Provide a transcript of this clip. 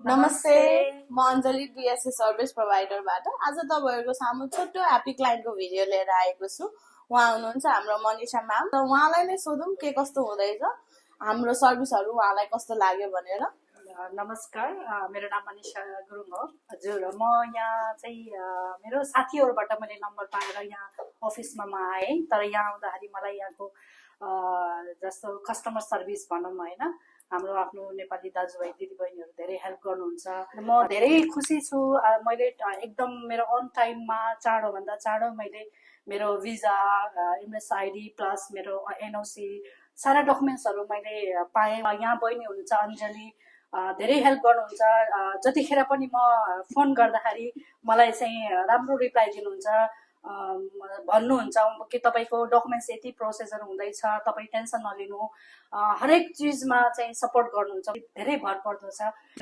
नमस्ते म Anjali DSC service प्रोभाइडरबाट आज तपाईहरुको सामु छोटो ह्यापी क्लाइन्टको भिडियो लिएर आएको छु। उहाँ हुनुहुन्छ हाम्रो मनिषा म्याम र उहाँलाई नै सोधौं के कस्तो हुँदैछ, हाम्रो सर्भिसहरु उहाँलाई कस्तो लाग्यो भनेर। नमस्कार, मेरो नाम मनिषा गुरुङ हो। हजुर, म यहाँ चाहिँ मेरो साथीहरुबाट मैले नम्बर पाएर यहाँ अफिसमा म आएँ। तर यहाँ आउँदाखेरि मलाई यहाँको जस्तो कस्टमर सर्भिस भनौँ हैन, हाम्रो आफ्नो नेपाली दाजुभाइ दिदीबहिनीहरू धेरै हेल्प गर्नुहुन्छ। म धेरै खुसी छु। मैले एकदम मेरो अन टाइममा चाँडोभन्दा चाँडो मैले मेरो भिजा, एमएसआइडी प्लस मेरो एनओसी सारा डकुमेन्ट्सहरू मैले पाएँ। यहाँ बहिनी हुनुहुन्छ अञ्जली, धेरै हेल्प गर्नुहुन्छ। जतिखेर पनि म फोन गर्दाखेरि मलाई चाहिँ राम्रो रिप्लाई दिनुहुन्छ, भन्नुहुन्छ कि तपाईको डकुमेन्ट्स यति प्रोसेसर हुँदैछ, तपाईँ टेन्सन नलिनु, हरेक चिजमा चाहिँ सपोर्ट गर्नुहुन्छ। धेरै भर पर्दो छ।